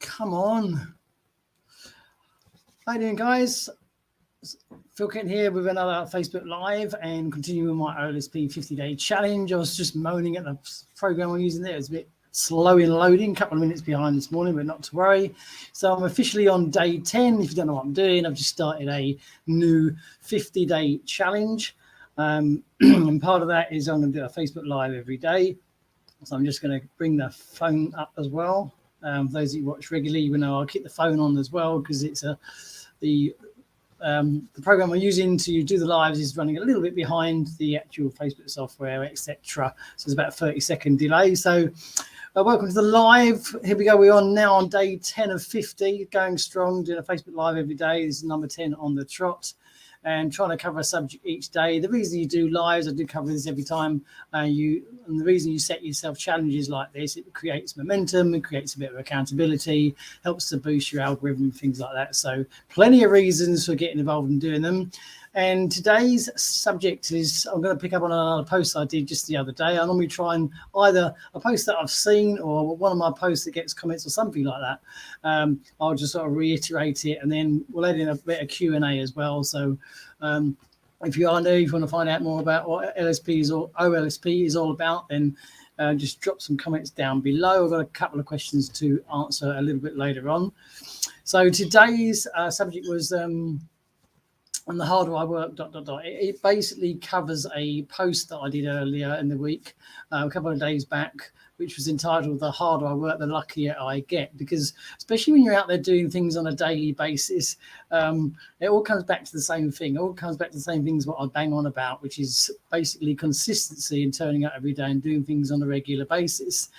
Come on. How you doing, guys? Phil Kent here with another Facebook Live and continuing my OLSP 50-day challenge. I was just moaning at the program I'm using there. It's a bit slow in loading, a couple of minutes behind this morning, but not to worry. So I'm officially on day 10. If you don't know what I'm doing, I've just started a new 50-day challenge. And part of that is I'm going to do a Facebook Live every day. So I'm just going to bring the phone up as well. For those of you who watch regularly, you know I'll keep the phone on as well because it's the program I'm using to do the lives is running a little bit behind the actual Facebook software, etc. So there's about a 30-second delay. So welcome to the live. Here we go. We're on now on day 10 of 50, going strong, doing a Facebook Live every day. This is number 10 on the trot. And trying to cover a subject each day. The reason you do lives, I do cover this every time, and the reason you set yourself challenges like this, it creates momentum, it creates a bit of accountability, helps to boost your algorithm, things like that. So plenty of reasons for getting involved in doing them. And today's subject is, I'm going to pick up on another post I did just the other day. I normally try and either a post that I've seen or one of my posts that gets comments or something like that. I'll just sort of reiterate it, and then we'll add in a bit of Q&A as well. So if you are new, if you want to find out more about what LSP is or OLSP is all about, then just drop some comments down below. I've got a couple of questions to answer a little bit later on. So today's subject was... on the harder I work, ... It basically covers a post that I did earlier in the week, a couple of days back, which was entitled "The Harder I Work, the Luckier I Get." Because especially when you're out there doing things on a daily basis, it all comes back to the same thing. It all comes back to the same things what I bang on about, which is basically consistency and turning up every day and doing things on a regular basis.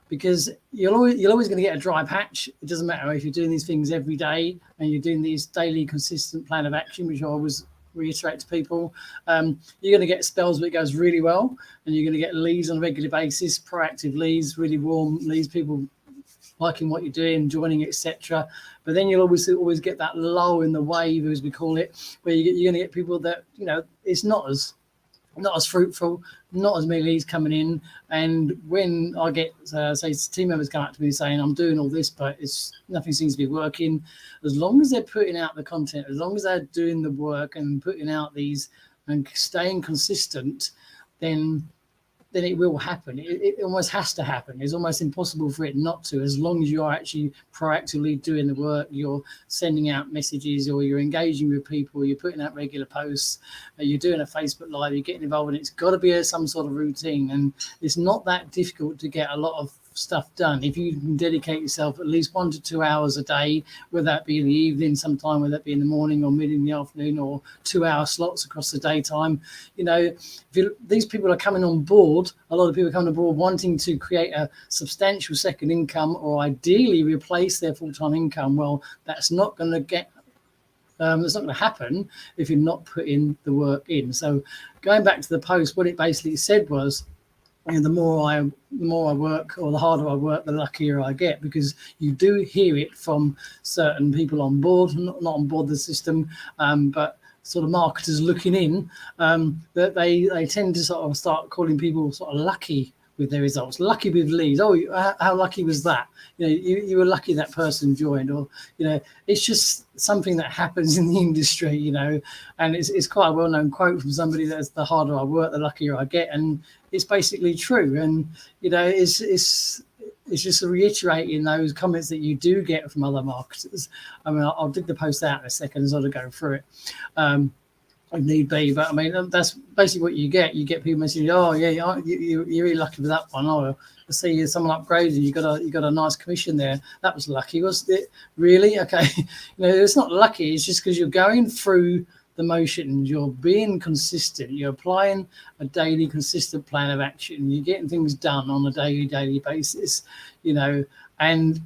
Because you're always going to get a dry patch. It doesn't matter if you're doing these things every day and you're doing these daily consistent plan of action, which I always reiterate to people. You're going to get spells where it goes really well, and you're going to get leads on a regular basis, proactive leads, really warm leads, people liking what you're doing, joining, etc. But then you'll always get that lull in the wave, as we call it, where you're going to get people that, you know, it's not as fruitful, not as many leads coming in. And when I get, say, team members come up to me saying, I'm doing all this, but nothing seems to be working, as long as they're putting out the content, as long as they're doing the work and putting out these and staying consistent, then it will happen. It almost has to happen. It's almost impossible for it not to, as long as you are actually proactively doing the work, you're sending out messages, or you're engaging with people, you're putting out regular posts, you're doing a Facebook Live, you're getting involved, and it's got to be some sort of routine. And it's not that difficult to get a lot of stuff done if you can dedicate yourself at least 1 to 2 hours a day, whether that be in the evening sometime, whether that be in the morning or mid in the afternoon, or 2-hour slots across the daytime. You know, these people are coming on board, a lot of people are coming on board wanting to create a substantial second income, or ideally replace their full-time income. Well, that's not going to get it's not going to happen if you're not putting the work in. So going back to the post, what it basically said was, and the more I work, or the harder I work, the luckier I get, because you do hear it from certain people on board, not on board the system, but sort of marketers looking in, that they tend to sort of start calling people sort of lucky with their results, lucky with leads. Oh, how lucky was that? You know, you were lucky that person joined, or, you know, it's just something that happens in the industry, you know, and it's quite a well-known quote from somebody that's, the harder I work, the luckier I get. And it's basically true. And, you know, it's just reiterating those comments that you do get from other marketers. I mean, I'll dig the post out in a second and sort of go through it. If need be, but I mean, that's basically what you get. You get people messaging, oh yeah, you're really lucky with that one. Oh, I see someone upgraded, you got a nice commission there. That was lucky, wasn't it? Really? Okay. You know, it's not lucky. It's just because you're going through the motions, you're being consistent, you're applying a daily consistent plan of action, you're getting things done on a daily basis, you know, and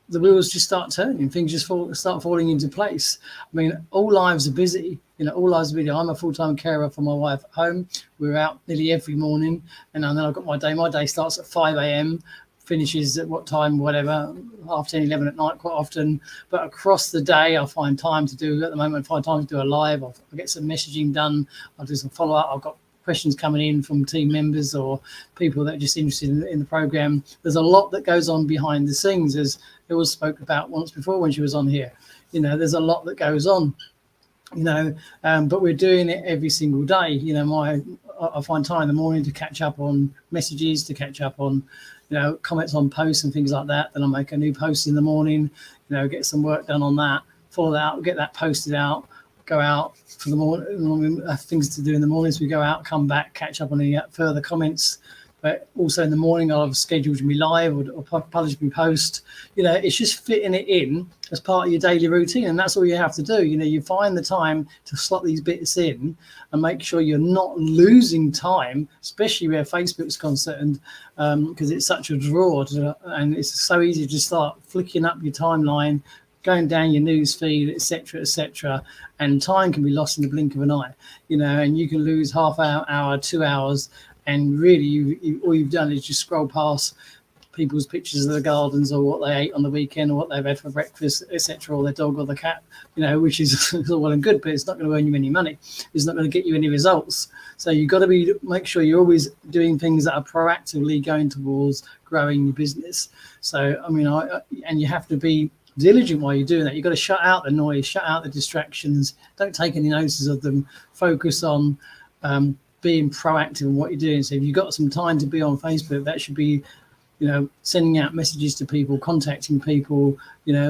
the wheels just start turning, things just start falling into place. I mean, all lives are busy, you know, all lives are busy. I'm a full-time carer for my wife at home. We're out nearly every morning, and then I've got my day. My day starts at 5 a.m, finishes at what time, whatever, 10:30, 11 at night quite often. But across the day, I find time to do, at the moment, I find time to do a live. I get some messaging done. I'll do some follow-up. I've got questions coming in from team members or people that are just interested in the program. There's a lot that goes on behind the scenes, as it was spoke about once before when she was on here. There's a lot that goes on, but we're doing it every single day. I find time in the morning to catch up on messages, to catch up on, comments on posts and things like that. Then I make a new post in the morning, get some work done on that, follow that out, get that posted out, go out for the morning, have things to do in the mornings. We go out, come back, catch up on any further comments. But also in the morning, I'll have scheduled me live or publish me post. It's just fitting it in as part of your daily routine. And that's all you have to do. You find the time to slot these bits in and make sure you're not losing time, especially where Facebook's concerned, because it's such a draw. And it's so easy to start flicking up your timeline, going down your news feed, etc., and time can be lost in the blink of an eye, and you can lose half hour, 2 hours. And really, all you've done is just scroll past people's pictures of the gardens or what they ate on the weekend or what they've had for breakfast, etc., or their dog or the cat, which is all well and good, but it's not going to earn you any money. It's not going to get you any results. So you've got to make sure you're always doing things that are proactively going towards growing your business. So, and you have to be diligent while you're doing that. You've got to shut out the noise, shut out the distractions. Don't take any notices of them. Focus on being proactive in what you're doing. So if you've got some time to be on Facebook, that should be, sending out messages to people, contacting people,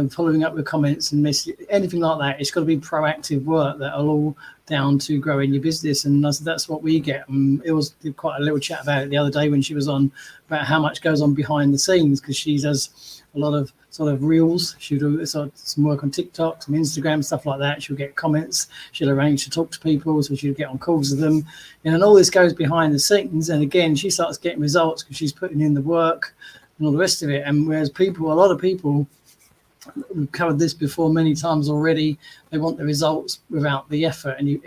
following up with comments and anything like that. It's got to be proactive work that are all down to growing your business. And that's what we get. It was quite a little chat about it the other day when she was on, about how much goes on behind the scenes, because she does a lot of sort of reels. She'll do some work on TikTok, some Instagram, stuff like that. She'll get comments. She'll arrange to talk to people, so she'll get on calls with them. And all this goes behind the scenes. And again, she starts getting results because she's putting in the work and all the rest of it. And whereas a lot of people, we've covered this before many times already, they want the results without the effort. And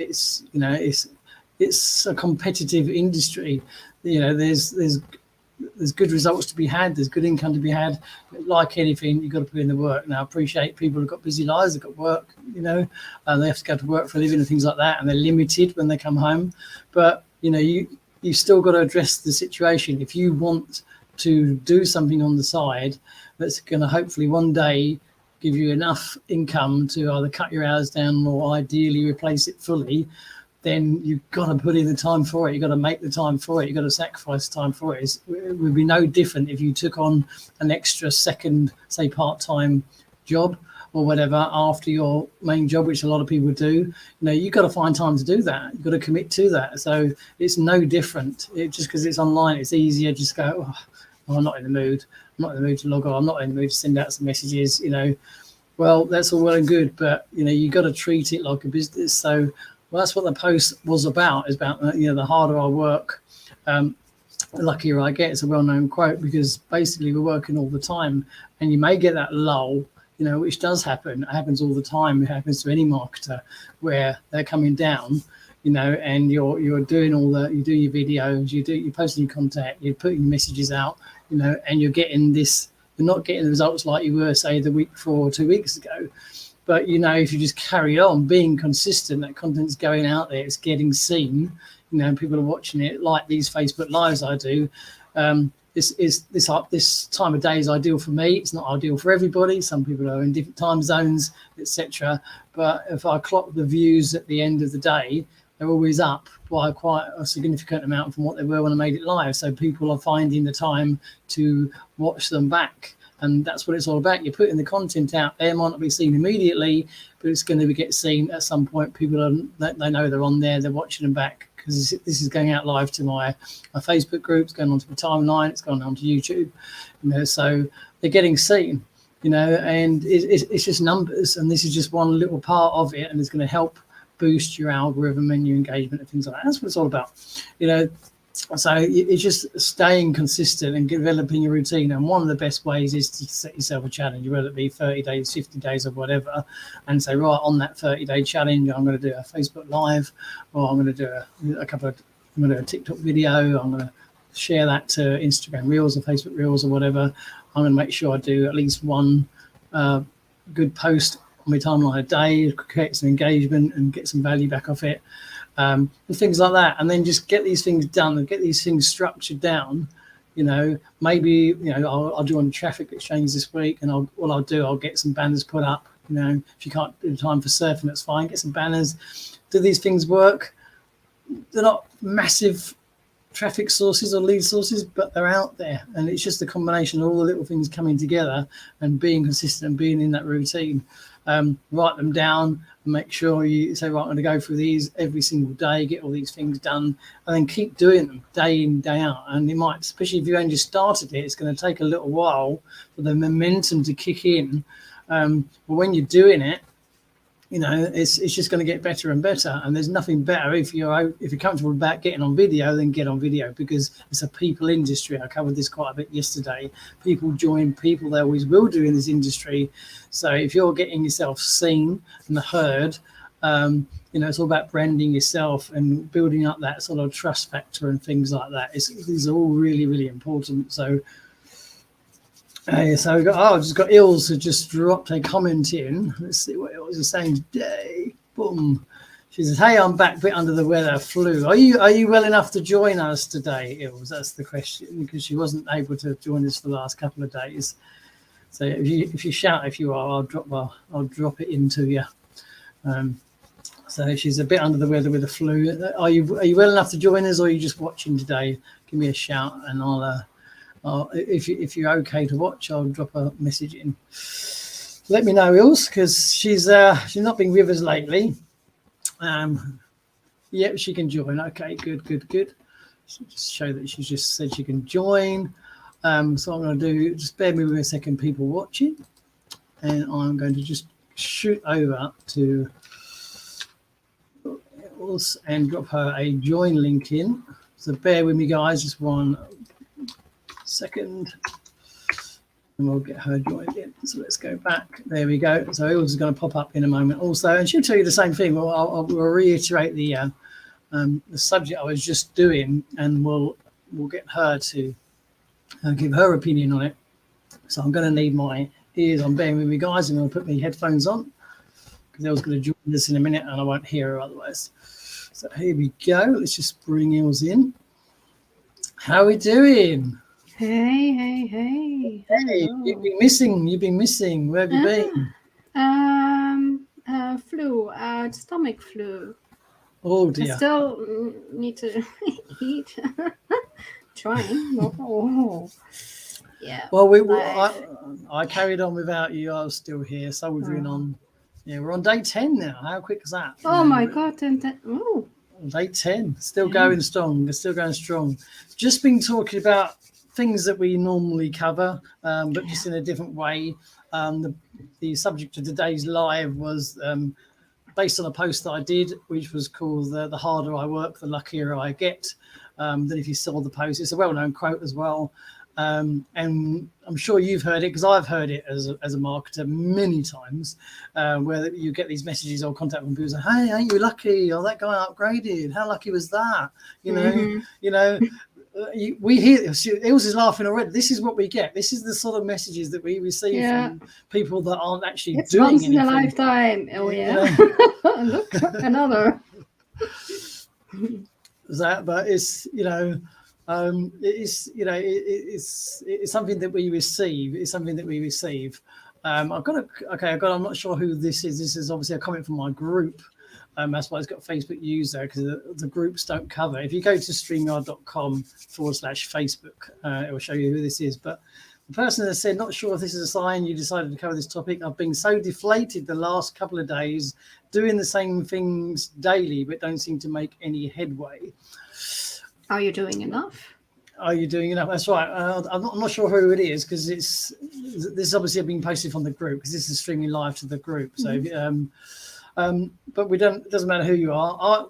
it's a competitive industry. There's good results to be had. There's good income to be had. But like anything, you've got to put in the work. Now, I appreciate people who've got busy lives. They've got work, and they have to go to work for a living and things like that. And they're limited when they come home. But, you've still got to address the situation. If you want to do something on the side that's going to hopefully one day give you enough income to either cut your hours down or ideally replace it fully, then you've got to put in the time for it. You've got to make the time for it. You've got to sacrifice time for it. It would be no different if you took on an extra second, say, part-time job or whatever after your main job, which a lot of people do. You've got to find time to do that. You've got to commit to that. So it's no different. Just because it's online, it's easier. Just go, I'm not in the mood. I'm not in the mood to log on. I'm not in the mood to send out some messages, Well, that's all well and good, but, you've got to treat it like a business. So, well, that's what the post was about, is about, the harder I work, the luckier I get. It's a well-known quote, because basically we're working all the time, and you may get that lull, which does happen. It happens all the time. It happens to any marketer where they're coming down, and you're doing you're doing your videos, you're posting your content, you're putting your messages out, and you're not getting the results like you were, say, the week before or 2 weeks ago. But, if you just carry on being consistent, that content's going out there, it's getting seen, people are watching it, like these Facebook Lives I do. This time of day is ideal for me. It's not ideal for everybody. Some people are in different time zones, etc. But if I clock the views at the end of the day, they're always up by quite a significant amount from what they were when I made it live. So people are finding the time to watch them back. And that's what it's all about. You're putting the content out there. It might not be seen immediately, but it's going to get seen at some point. People they know they're on there. They're watching them back, because this is going out live to my Facebook group. It's going onto my timeline. It's going onto YouTube. So they're getting seen. And it's just numbers. And this is just one little part of it. And it's going to help boost your algorithm and your engagement and things like that. That's what it's all about. So it's just staying consistent and developing your routine. And one of the best ways is to set yourself a challenge, whether it be 30 days, 50 days or whatever, and say, right, on that 30-day challenge, I'm going to do a Facebook Live, or I'm going to do I'm going to do a TikTok video. I'm going to share that to Instagram Reels or Facebook Reels or whatever. I'm going to make sure I do at least one good post on my timeline a day, create some engagement and get some value back off it. and things like that. And then just get these things done and get these things structured down. Maybe, I'll join the traffic exchange this week, and I'll get some banners put up. If you can't do time for surfing, that's fine. Get some banners. Do these things work? They're not massive traffic sources or lead sources, but they're out there, and it's just a combination of all the little things coming together and being consistent and being in that routine. Write them down and make sure you say, right, I'm going to go through these every single day, get all these things done, and then keep doing them day in, day out. And it might, especially if you only just started it, it's going to take a little while for the momentum to kick in. But when you're doing it, it's just going to get better and better. And there's nothing better if you're comfortable about getting on video, then get on video, because it's a people industry. I covered this quite a bit yesterday. People join people, they always will do in this industry. So if you're getting yourself seen and heard, it's all about branding yourself and building up that sort of trust factor and things like that. These are all really, really important. So so I've just got Ilse who just dropped a comment in. Let's see what Ilse is saying today. Boom. She says, "Hey, I'm back, bit under the weather, flu. Are you well enough to join us today, Ilse?" That's the question, because she wasn't able to join us for the last couple of days. So if you shout if you are, I'll drop it into you. So she's a bit under the weather with the flu. Are you well enough to join us, or are you just watching today? Give me a shout, and if you're okay to watch, I'll drop a message in. Let me know, Ilse, because she's not been with us lately. Yep, she can join. Okay, good. So just show that she's just said she can join. So I'm going to do, just bear with me a second, people watching, and I'm going to just shoot over to Ilse and drop her a join link in. So bear with me, guys, just one second, and we'll get her joined in. So let's go back. There we go. So Ilse is going to pop up in a moment also, and she'll tell you the same thing. Well, I'll reiterate the subject I was just doing, and we'll get her to give her opinion on it. So I'm going to need my ears on. Bearing with me, guys. I'm going to put my headphones on, because Ilse going to join us in a minute, and I won't hear her otherwise. So here we go. Let's just bring Ilse in. How are we doing? Hey. Hey, you've been missing. Where have you been? Flu, stomach flu. Oh dear. I still need to eat. Trying. Oh. Yeah. Well, I carried on without you. I was still here, soldiering on. Yeah, we're on day 10 now. How quick is that? Oh my God! Day 10, still going strong. We're still going strong. Just been talking about things that we normally cover, but just in a different way. The subject of today's live was based on a post that I did, which was called "The harder I work, the luckier I get." Then, if you saw the post, it's a well-known quote as well, and I'm sure you've heard it, because I've heard it as a marketer many times, where you get these messages or contact from people saying, "Hey, ain't you lucky? Oh, that guy upgraded. How lucky was that?" We hear, Ilse is laughing already. This is what we get. This is the sort of messages that we receive from people that aren't actually doing once anything. in a lifetime. Oh yeah. Look, another. But it's it's something that we receive. It's something that we receive. I'm not sure who this is. This is obviously a comment from my group. That's why it's got Facebook user, because the groups don't cover. If you go to streamyard.com/Facebook, it will show you who this is. But the person has said, "Not sure if this is a sign you decided to cover this topic. I've been so deflated the last couple of days, doing the same things daily, but don't seem to make any headway." Are you doing enough? That's right. I'm not sure who it is, because this is obviously being posted from the group, because this is streaming live to the group. So. But it doesn't matter who you are. I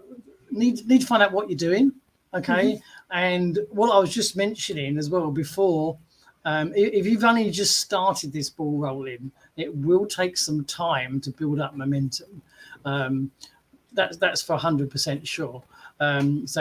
need to find out what you're doing, okay? And what I was just mentioning as well before, if you've only just started this ball rolling, it will take some time to build up momentum. That's for 100% sure. So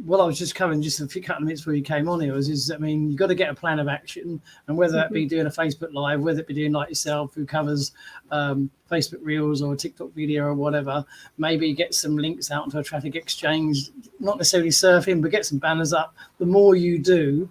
what I was just covering just a few couple of minutes before you came on here is I mean, you've got to get a plan of action, and whether that be doing a Facebook Live, whether it be doing like yourself who covers Facebook Reels or a TikTok video or whatever, maybe get some links out into a traffic exchange, not necessarily surfing, but get some banners up. The more you do,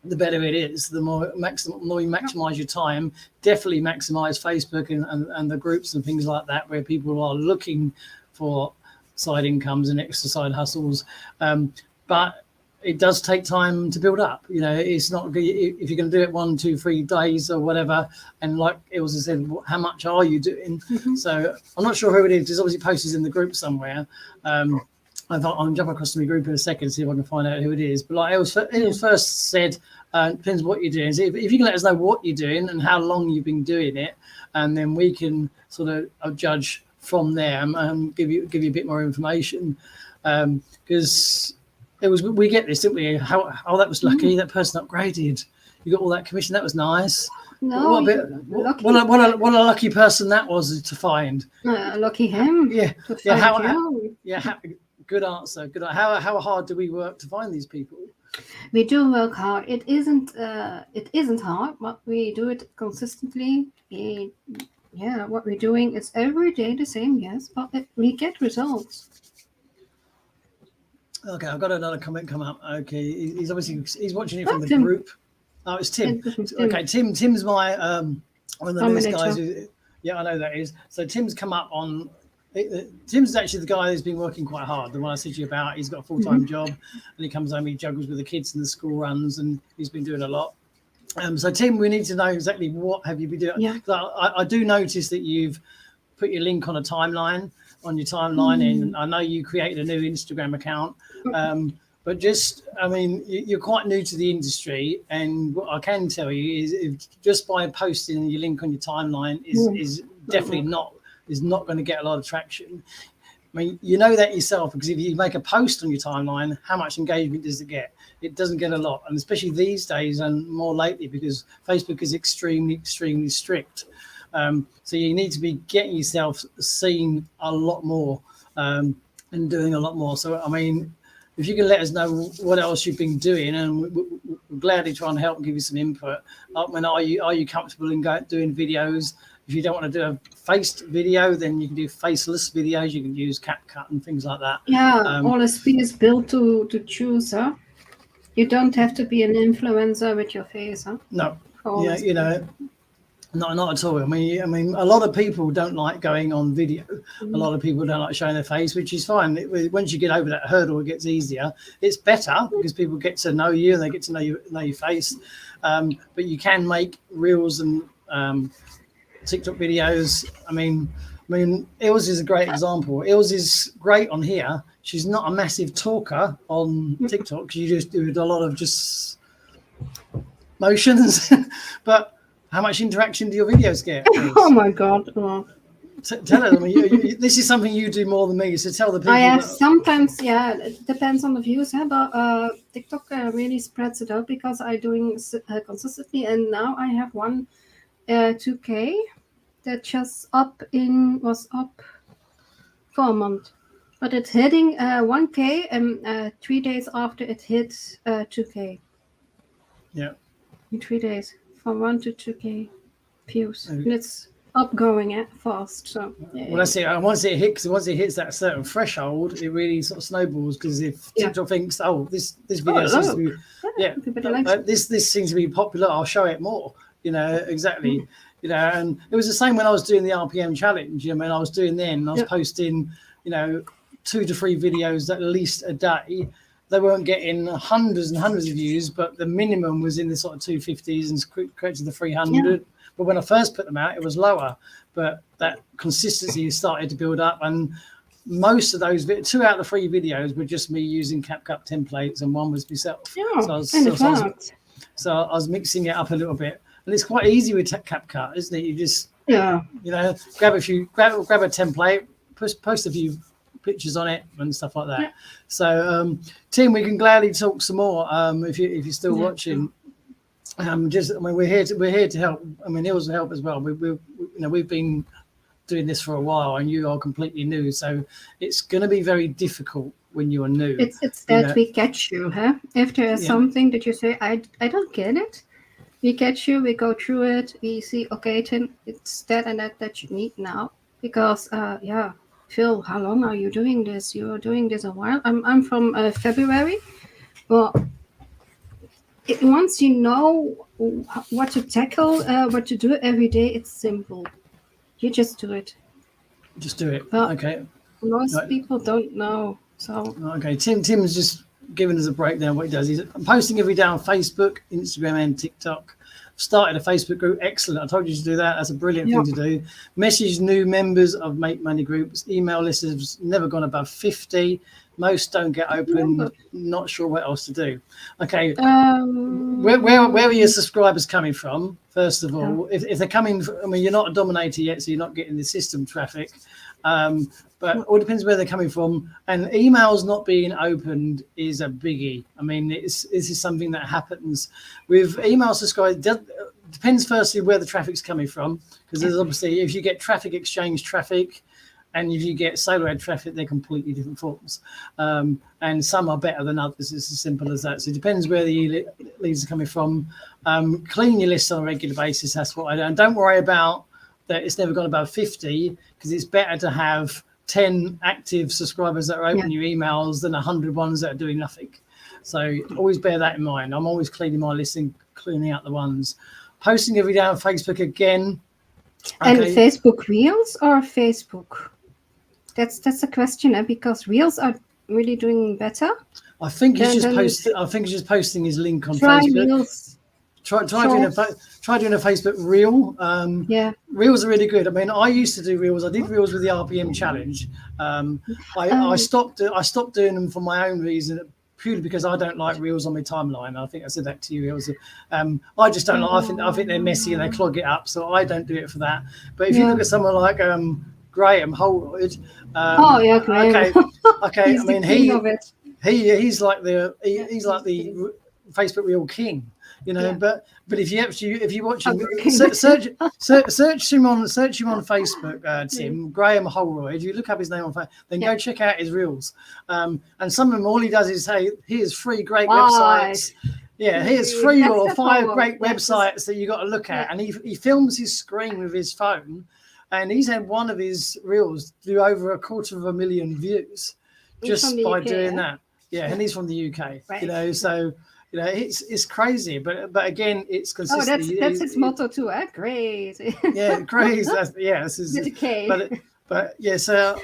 the better it is. The more you maximize your time, definitely maximize Facebook and the groups and things like that where people are looking for side incomes and extra side hustles. But it does take time to build up. You know, it's not if you're going to do it 1, 2, 3 days or whatever. And like Ilse said, how much are you doing? So I'm not sure who it is. There's obviously posters in the group somewhere. I'll jump across to my group in a second and see if I can find out who it is. But like Ilse first said, depends what you're doing. So if you can let us know what you're doing and how long you've been doing it, and then we can sort of judge from there and give you a bit more information. Because we get this, didn't we? How that was lucky. That person upgraded. You got all that commission. That was nice. No, what a lucky person that was to find. Lucky him. Yeah. Good answer. Good. How hard do we work to find these people? We do work hard. It isn't hard, but we do it consistently. What we're doing is every day the same, yes, but we get results. Okay, I've got another comment come up. Okay, he's watching it from the group. Oh, it's Tim. Okay, Tim's my one of the newest guys. I know that is. So Tim's come up on. Tim's actually the guy who's been working quite hard. The one I said to you about. He's got a full-time job, and he comes home. He juggles with the kids and the school runs, and he's been doing a lot. So Tim, we need to know exactly what have you been doing. Yeah. I do notice that you've put your link on a timeline on your timeline, and I know you created a new Instagram account. But just, I mean, you're quite new to the industry, and what I can tell you is just by posting your link on your timeline is definitely not going to get a lot of traction. I mean, you know that yourself, because if you make a post on your timeline, how much engagement does it get? It doesn't get a lot, and especially these days and more lately, because Facebook is extremely, extremely strict. So you need to be getting yourself seen a lot more and doing a lot more. So, I mean, if you can let us know what else you've been doing, and we'll gladly try and help and give you some input. Are you comfortable in doing videos? If you don't want to do a faced video, then you can do faceless videos. You can use CapCut and things like that. Yeah, OLSP is built to choose. You don't have to be an influencer with your face. No. Yeah, you know, not at all. I mean, a lot of people don't like going on video. A lot of people don't like showing their face, which is fine. Once you get over that hurdle, it gets easier. It's better because people get to know you and they get to know your face. But you can make reels and TikTok videos. I mean, Ilse is a great example. Ilse is great on here. She's not a massive talker on TikTok. She just do a lot of just motions. But how much interaction do your videos get? Oh my God! Oh. Tell them. This is something you do more than me. So tell the people. Sometimes, it depends on the views. But TikTok really spreads it out because I'm doing consistently, and now I have one 2K that just was up for a month, but it's hitting 1K and 3 days after it hit 2K. Yeah. In 3 days, from 1 to 2K views, and it's up going fast. So well, that's it. Once it hits that certain threshold, it really sort of snowballs, because if TikTok thinks, this video seems to be, this seems to be popular, I'll show it more. You know, exactly. You know, and it was the same when I was doing the RPM challenge. I mean, I was posting, 2 to 3 videos at least a day. They weren't getting hundreds and hundreds of views, but the minimum was in the sort of 250s and created the 300. Yeah. But when I first put them out, it was lower. But that consistency started to build up, and most of those 2 out of the 3 videos were just me using CapCut templates, and one was myself. Yeah, so I was mixing it up a little bit. And it's quite easy with CapCut, isn't it? You just, grab a template, post a few pictures on it and stuff like that. Yeah. So, Tim, we can gladly talk some more if you're still watching. We're here to help. I mean, Ilse will help as well. We've been doing this for a while, and you are completely new, so it's going to be very difficult when you are new. It's that we catch you, huh? If there is something that you say, I don't get it, we catch you, we go through it, we see, okay, Tim, it's that and that you need now. Because, Phil, how long are you doing this? You're doing this a while. I'm from February. Well, once you know what to tackle, what to do every day, it's simple. You just do it. Just do it. But okay. Most people don't know. So okay, Tim's just giving us a breakdown of what he does. He's posting every day on Facebook, Instagram, and TikTok. Started a Facebook group. Excellent. I told you to do that. That's a brilliant thing to do. Message new members of Make Money groups. Email list has never gone above 50. Most don't get open. Not sure what else to do. Okay. Where are your subscribers coming from? First of all, if they're coming, I mean, you're not a dominator yet, so you're not getting the system traffic. But it all depends where they're coming from. And emails not being opened is a biggie. I mean, this is something that happens with email subscribers. Depends firstly where the traffic's coming from, because there's obviously, if you get traffic exchange traffic, and if you get solar ad traffic, they're completely different forms. And some are better than others. It's as simple as that. So it depends where the leads are coming from. Clean your list on a regular basis. That's what I do. And don't worry about that it's never gone above 50, because it's better to have 10 active subscribers that are opening your emails than 100 ones that are doing nothing. So always bear that in mind. I'm always cleaning my list and cleaning out the ones. Posting every day on Facebook again. And Facebook Reels or Facebook? That's the question, because Reels are really doing better. I think he's just posting his link on Facebook. Reels. Try doing a Facebook Reel. Reels are really good. I mean, I used to do Reels. I did Reels with the RPM challenge. I stopped doing them for my own reason, purely because I don't like Reels on my timeline. I think I said that to you. I just don't like. I think they're messy and they clog it up, so I don't do it for that. But if you look at someone like Graham Holroyd, Graham. Okay. He's I mean, he's like the Facebook Reel king. You know, but if you watch him, search him on Facebook, Tim, Graham Holroyd. You look up his name on Facebook, then go check out his reels. And some of them, all he does is say, "Here's 3 great websites." Yeah, here's 3 or 5 great websites that you got to look at, and he films his screen with his phone, and he's had one of his reels do over 250,000 views just by doing that. Yeah, and he's from the UK. Right. You know, so. You know, it's crazy, but again, it's consistency. That's his motto too, eh? Great. Yeah, great. This is. With a K. But yeah, so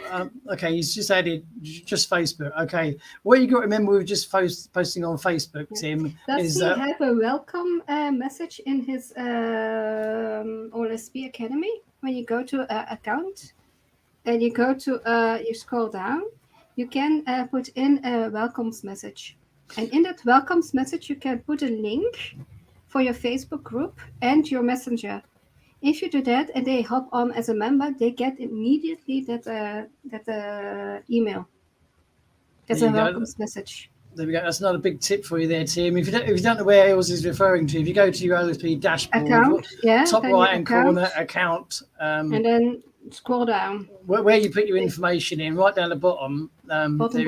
okay, he's just added just Facebook. Okay, what you got to remember with just posting on Facebook, Tim, does he have a welcome message in his OLSP Academy? When you go to account and you go to you scroll down, you can put in a welcomes message. And in that welcomes message, you can put a link for your Facebook group and your messenger. If you do that and they hop on as a member, they get immediately that email. That's a welcomes message. There we go. That's another big tip for you there, Tim. If you don't know where Eels is referring to, if you go to your OLSP dashboard, top right-hand corner, account. And then scroll down. Where you put your information in, right down the bottom. Bottom,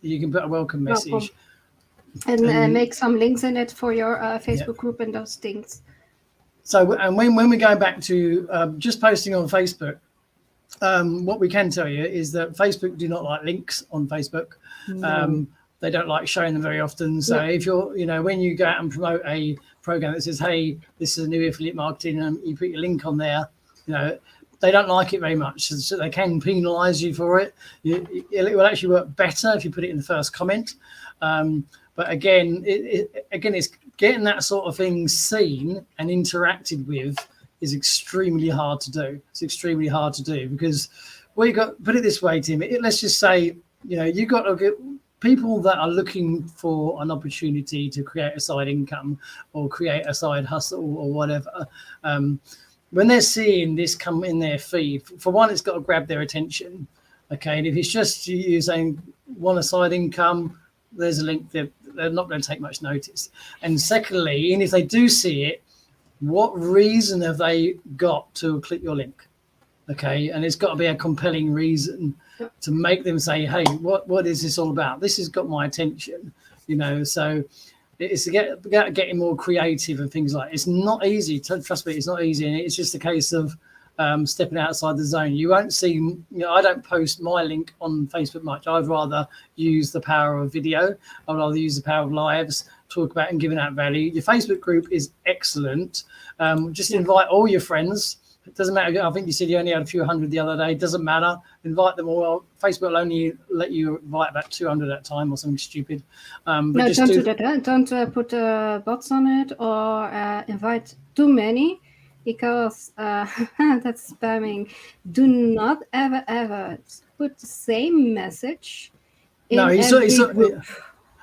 you can put a welcome message. And make some links in it for your Facebook group and those things. So, and when we're going back to just posting on Facebook, what we can tell you is that Facebook do not like links on Facebook. No. They don't like showing them very often. So if you're, when you go out and promote a program that says, hey, this is a new affiliate marketing, and you put your link on there, they don't like it very much. So they can penalize you for it. It will actually work better if you put it in the first comment. But again, it's getting that sort of thing seen and interacted with is extremely hard to do. It's extremely hard to do because put it this way, Tim. Let's just say, you got to get people that are looking for an opportunity to create a side income or create a side hustle or whatever. When they're seeing this come in their feed, for one, it's got to grab their attention. Okay, and if it's just you saying want a side income, there's a link there. They're not going to take much notice. And secondly, and if they do see it, what reason have they got to click your link? Okay, and it's got to be a compelling reason to make them say, "Hey, what is this all about? This has got my attention." So it's getting more creative and things like. It's not easy. Trust me, it's not easy, and it's just a case of stepping outside the zone. You won't see. I don't post my link on Facebook much. I'd rather use the power of video. I'd rather use the power of lives, talk about and giving out value. Your Facebook group is excellent. Just invite all your friends. It doesn't matter. I think you said you only had a few hundred the other day. It doesn't matter. Invite them all. Facebook will only let you invite about 200 at a time or something stupid. But no, don't do that. Don't put bots on it or invite too many, because that's spamming. Do not ever put the same message in group.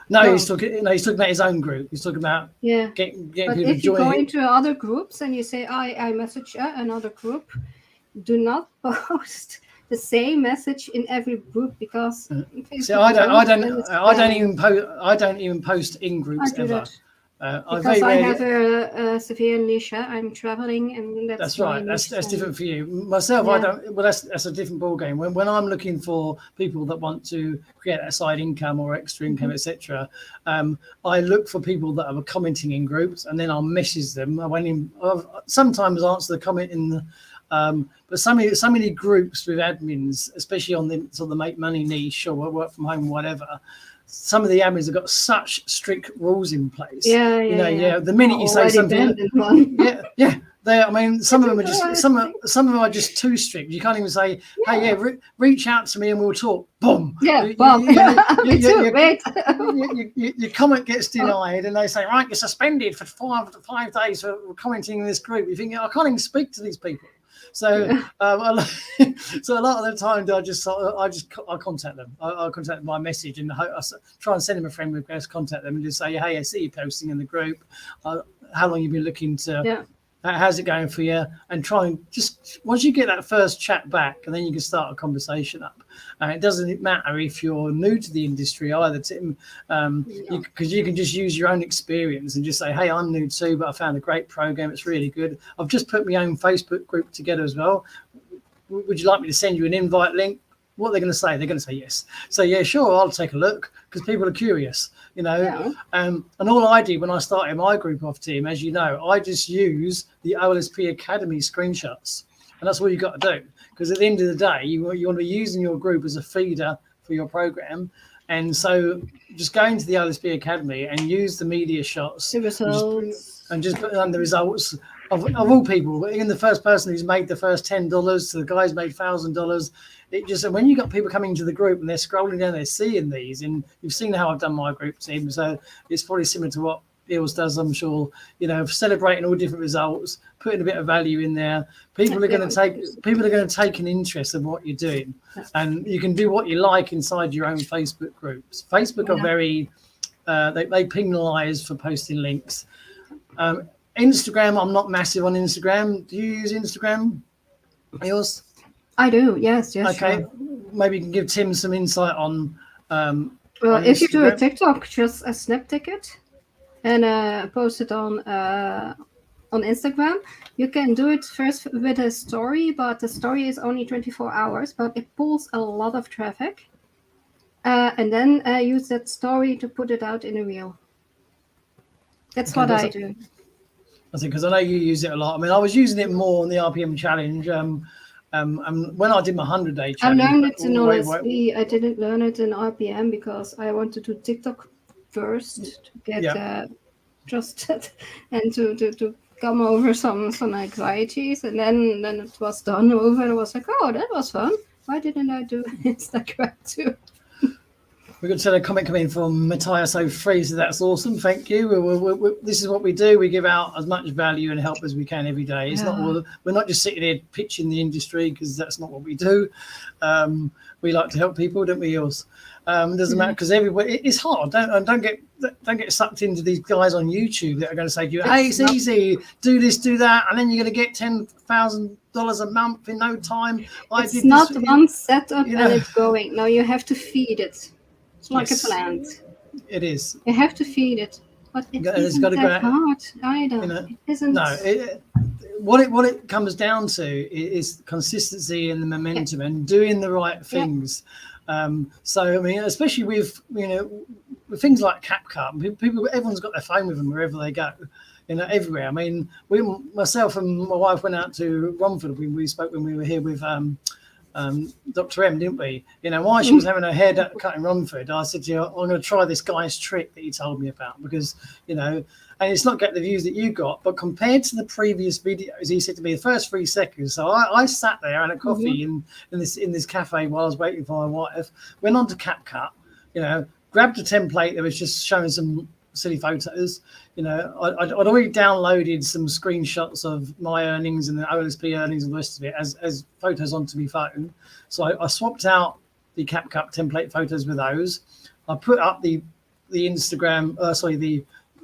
No, he's talking about his own group. He's talking about getting but people to join. If you go into other groups and you say, I message another group, do not post the same message in every group, because I don't even post in groups ever. Because I have a severe niche. I'm traveling, and that's right. That's different for you. Myself, I don't. Well, that's a different ball game. When I'm looking for people that want to create a side income or extra income, etc., I look for people that are commenting in groups, and then I'll message them. I'll sometimes answer the comment in the. But so many groups with admins, especially on the sort of the make money niche or work from home, whatever. Some of the admins have got such strict rules in place. The minute you say something, some of them are just some of them are just too strict. You can't even say, "Hey, reach out to me and we'll talk." Boom. Yeah, your comment gets denied, and they say, "Right, you're suspended for 5 days for commenting in this group." You think, I can't even speak to these people. So, so a lot of the time, I contact them. I contact them by message, and I try and send them a friend request, contact them, and just say, "Hey, I see you posting in the group. How long you've been looking to? How's it going for you?" And try and just once you get that first chat back, and then you can start a conversation up. It doesn't matter if you're new to the industry either, Tim, because you can just use your own experience and just say, "Hey, I'm new too, but I found a great program. It's really good. I've just put my own Facebook group together as well. Would you like me to send you an invite link?" What are they going to say? They're going to say yes. So yeah, sure, I'll take a look, because people are curious, And all I did when I started my group off, Tim, as you know, I just use the OLSP Academy screenshots, and that's all you got to do. Because at the end of the day, you want to be using your group as a feeder for your program, and so just go into the OLSP Academy and use the media shots, the results, and just put on the results. Of all people, even the first person who's made the first $10 to the guy who's made $1,000, it just, when you got people coming to the group and they're scrolling down, they're seeing these, and you've seen how I've done my group team, so it's probably similar to what Eels does, I'm sure. Celebrating all different results, putting a bit of value in there. People are going to take an interest in what you're doing, and you can do what you like inside your own Facebook groups. Facebook are very, they penalise for posting links. Instagram, I'm not massive on Instagram. Do you use Instagram? Yours? I do. Yes. Okay. Sure. Maybe you can give Tim some insight on. Well, if you do a TikTok, just a snap ticket and post it on Instagram. You can do it first with a story, but the story is only 24 hours, but it pulls a lot of traffic. And then use that story to put it out in a reel. That's what I do. I think, because I know you use it a lot. I mean, I was using it more on the RPM challenge. When I did my 100-day challenge. I learned it in OLSP. I didn't learn it in RPM because I wanted to TikTok first to get trusted and to come over some anxieties. And then it was done over. I was like, oh, that was fun. Why didn't I do Instagram too? We've got a comment coming from Matthias 03, so that's awesome. Thank you. This is what we do. We give out as much value and help as we can every day. It's not we're not just sitting here pitching the industry, because that's not what we do. We like to help people, don't we, yours? It doesn't matter, because everybody, it's hard. Don't get sucked into these guys on YouTube that are going to say to you, "Hey, it's easy. Do this, do that, and then you're going to get $10,000 a month in no time." It's not one setup and it's going. No, you have to feed it. It's like a plant. It is. You have to feed it. But it It's isn't got to go that out, hard either. you know. It isn't. No, what it comes down to is consistency and the momentum and doing the right things. So I mean, especially with with things like CapCut, people, everyone's got their phone with them wherever they go, everywhere. I mean, myself and my wife went out to Romford. We spoke when we were here with Dr. M, didn't we? While she was having her hair cut in Romford, I said to her, I'm going to try this guy's trick that he told me about because, and it's not getting the views that you got, but compared to the previous videos, he said to me the first 3 seconds. So I sat there and had a coffee in this cafe while I was waiting for my wife, went on to CapCut, grabbed a template that was just showing some silly photos. I'd already downloaded some screenshots of my earnings and the OLSP earnings and the rest of it as photos onto my phone. So I swapped out the CapCut template photos with those. I put up the Instagram,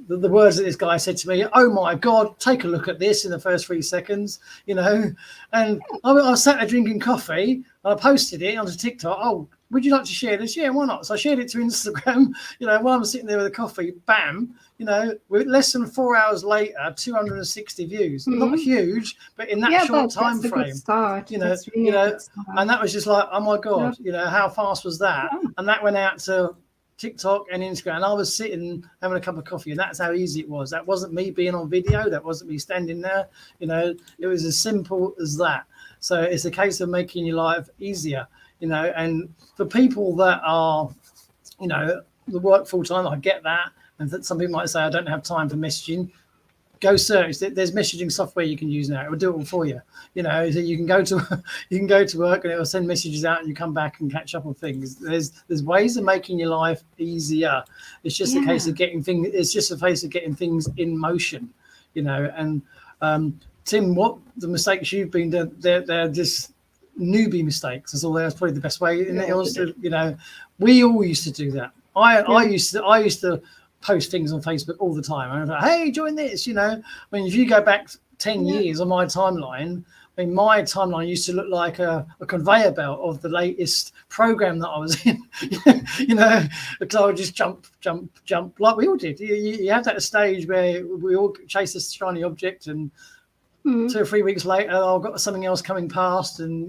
the words that this guy said to me. Oh my God, take a look at this in the first 3 seconds, and I was sat there drinking coffee. I posted it onto TikTok. Oh, would you like to share this? Yeah, why not? So I shared it to Instagram, while I'm sitting there with a coffee, bam, with less than 4 hours later, 260 views. Not huge, but in that short time frame, start. and that was just like, oh my God, how fast was that? Yeah. And that went out to TikTok and Instagram. And I was sitting having a cup of coffee, and that's how easy it was. That wasn't me being on video. That wasn't me standing there. It was as simple as that. So it's a case of making your life easier, and for people that are, that work full time, I get that. And that some people might say, I don't have time for messaging. Go search. There's messaging software you can use now. It will do it all for you. So you can go to work and it will send messages out, and you come back and catch up on things. There's ways of making your life easier. It's just a case of getting things. It's just a case of getting things in motion. And Tim, what the mistakes you've been doing? They're just newbie mistakes. That's probably the best way. We all used to do that. I used to post things on Facebook all the time. I was like, hey, join this, I mean, if you go back 10 years on my timeline, my timeline used to look like a conveyor belt of the latest program that I was in, because I would just jump like we all did. You have that stage where we all chase this shiny object, and 2 or 3 weeks later, I've got something else coming past, and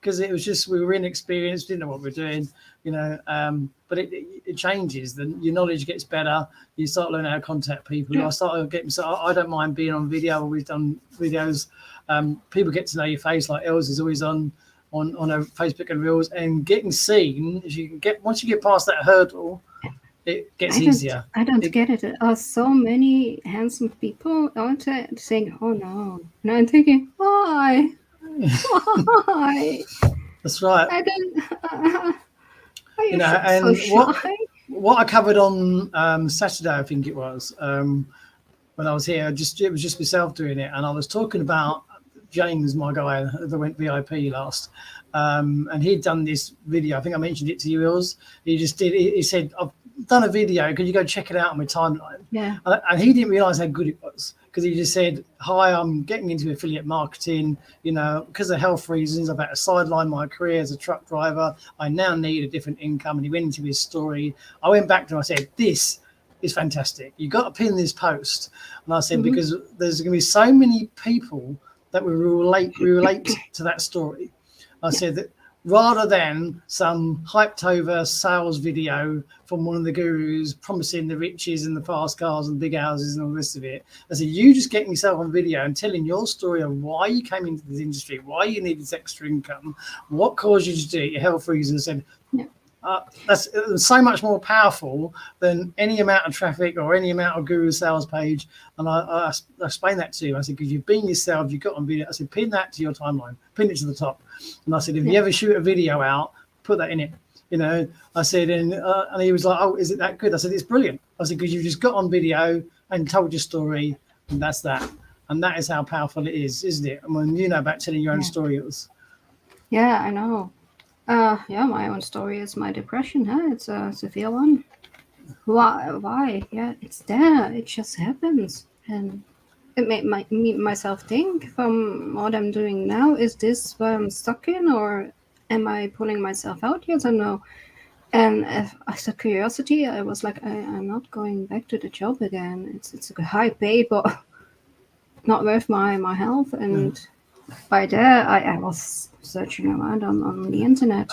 because it was just, we were inexperienced, didn't know what we were doing, but it changes. Then your knowledge gets better. You start learning how to contact people. I started getting, so I don't mind being on video. We've done videos. People get to know your face, like Els is always on a Facebook and Reels, and getting seen. If you can once you get past that hurdle, it gets easier. I don't get it. There are so many handsome people out there saying, "Oh no," and I'm thinking, why? Why? That's right. I don't. And so shy? what I covered on Saturday, I think it was, when I was here, it was just myself doing it, and I was talking about James, my guy that went VIP last, and he'd done this video. I think I mentioned it to you, Els. He said, I've done a video, could you go check it out on my timeline? Yeah. And he didn't realize how good it was, because he just said, hi, I'm getting into affiliate marketing, because of health reasons, I've had to sideline my career as a truck driver. I now need a different income. And he went into his story. I went back to him, I said, this is fantastic. You got to pin this post. And I said, because there's going to be so many people that will relate to that story. I said that rather than some hyped over sales video from one of the gurus promising the riches and the fast cars and big houses and all the rest of it. I said, you just getting yourself on video and telling your story of why you came into this industry, why you need this extra income, what caused you to do it, your health reasons. And that's so much more powerful than any amount of traffic or any amount of guru sales page. And I explained that to him. I said, because you've been yourself, you've got on video. I said, pin that to your timeline, pin it to the top. And I said, if you ever shoot a video out, put that in it. I said, and he was like, oh, is it that good? I said, it's brilliant. I said, because you've just got on video and told your story, and that's that. And that is how powerful it is, isn't it? And when about telling your own story, it was. Yeah, I know. My own story is my depression. It's a severe one. Why? Yeah, it's there. It just happens. And it made myself think from what I'm doing now, is this where I'm stuck in, or am I pulling myself out? Yes or no? And as a curiosity, I was like, I'm not going back to the job again. It's a high pay, but not worth my health. And by there, I was searching around on the internet.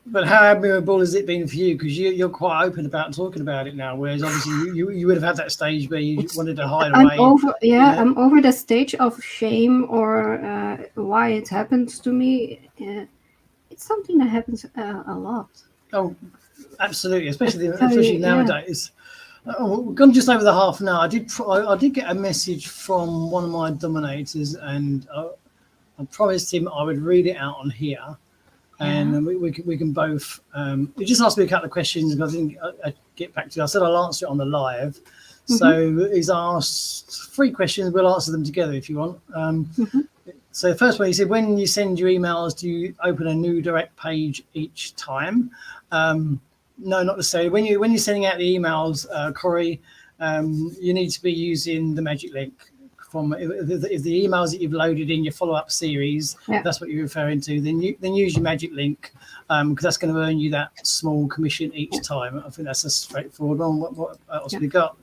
But how admirable has it been for you? Because you're quite open about talking about it now, whereas obviously you would have had that stage where you wanted to hide away. I'm over the stage of shame or why it happened to me. It's something that happens a lot. Oh, absolutely, especially nowadays. We've gone just over the half an hour. I did get a message from one of my dominators, and I promised him I would read it out on here, and we can both. He just asked me a couple of questions, and I think I'd get back to you. I said I'll answer it on the live. So he's asked 3 questions. We'll answer them together if you want. So the first one, he said, when you send your emails, do you open a new direct page each time? No, not necessarily. When you're sending out the emails, Corey, you need to be using the magic link from if the emails that you've loaded in your follow-up series, that's what you're referring to. Then use your magic link because that's going to earn you that small commission each time. I think that's a straightforward one. What else have we got?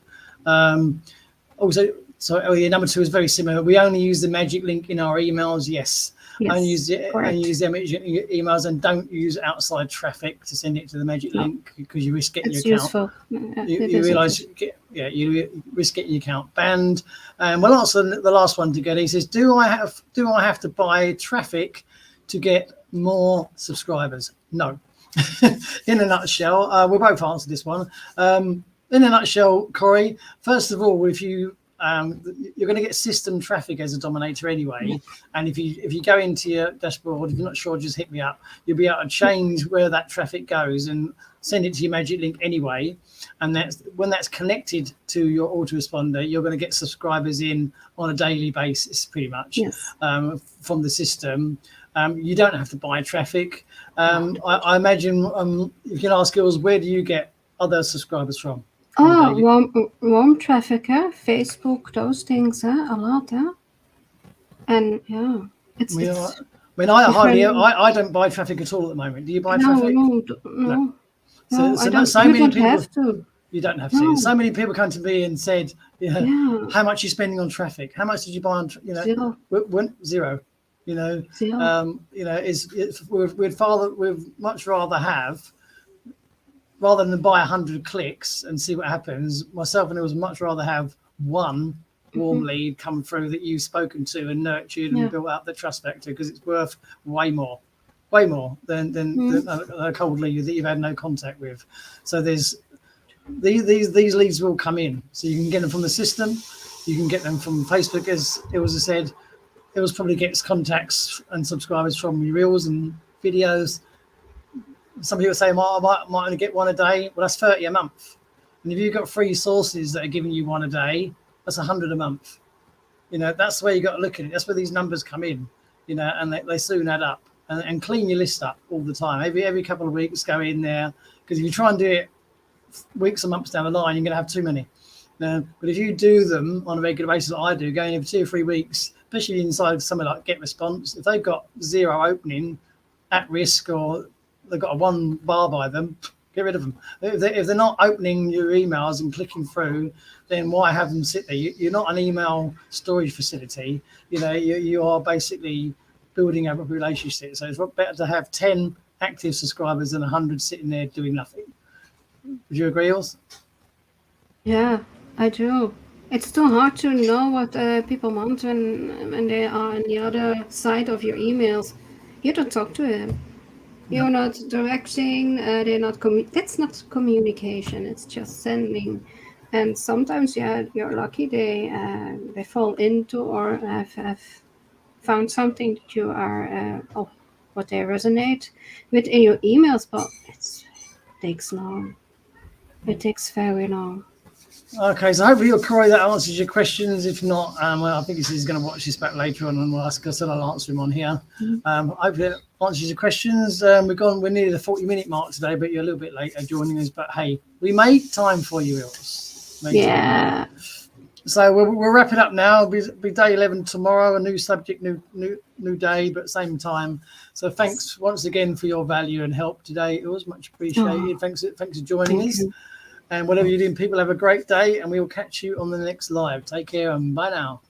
Also. So number 2 is very similar. We only use the magic link in our emails. Yes. Only use them emails and don't use outside traffic to send it to the magic link because you risk getting your account. You realise, you risk getting your account banned. And we'll answer the last one together. He says, "Do I have to buy traffic to get more subscribers?" No. In a nutshell, we'll both answer this one. In a nutshell, Corey, first of all, if you you're going to get system traffic as a dominator anyway, and if you go into your dashboard, if you're not sure, just hit me up. You'll be able to change where that traffic goes and send it to your magic link anyway, and when that's connected to your autoresponder, you're going to get subscribers in on a daily basis pretty much from the system. You don't have to buy traffic. I imagine you can ask girls, where do you get other subscribers from? Warm traffic, Facebook, those things, a lot, and it's. I don't buy traffic at all at the moment. Do you buy traffic? No. So many people have to. You don't have to. No. So many people come to me and said, how much are you spending on traffic? How much did you buy on? Zero. Zero. We'd much rather have. Rather than buy 100 clicks and see what happens, myself and I would much rather have one warm lead come through that you've spoken to and nurtured and built up the trust factor, because it's worth way more than a cold lead that you've had no contact with. So there's these leads will come in. So you can get them from the system, you can get them from Facebook, as it was said. It was probably gets contacts and subscribers from your reels and videos. Some people say, I might only get one a day. Well, that's 30 a month. And if you've got 3 sources that are giving you one a day, that's 100 a month. That's the way you got to look at it. That's where these numbers come in, and they soon add up. And clean your list up all the time. Every couple of weeks, go in there. Because if you try and do it weeks or months down the line, you're going to have too many. But if you do them on a regular basis, like I do, going every 2 or 3 weeks, especially inside somewhere like Get Response, if they've got 0 opening, at risk, or they've got a 1 bar by them, get rid of them. If they're not opening your emails and clicking through, then why have them sit there? You're not an email storage facility. You are basically building up a relationship. So it's better to have 10 active subscribers than 100 sitting there doing nothing. Would you agree, Els? Yeah, I do. It's too hard to know what people want when they are on the other side of your emails. You don't talk to them. You're not directing. They're not. That's not communication. It's just sending. And sometimes, you're lucky they fall into or have found something that you are what they resonate with in your emails. But it takes long. It takes very long. Okay, so hopefully, Corey, that answers your questions. If not, I think he's going to watch this back later on and we'll ask us, and I'll answer him on here. Hopefully, that answers your questions. We're nearly the 40-minute mark today, but you're a little bit late joining us. But hey, we made time for you, Els. So we'll wrap it up now. It'll be day 11 tomorrow. A new subject, new day, but same time. So thanks once again for your value and help today. It was much appreciated. Oh, Thanks for joining us. you. And whatever you do, people have a great day, and we will catch you on the next live. Take care and bye now.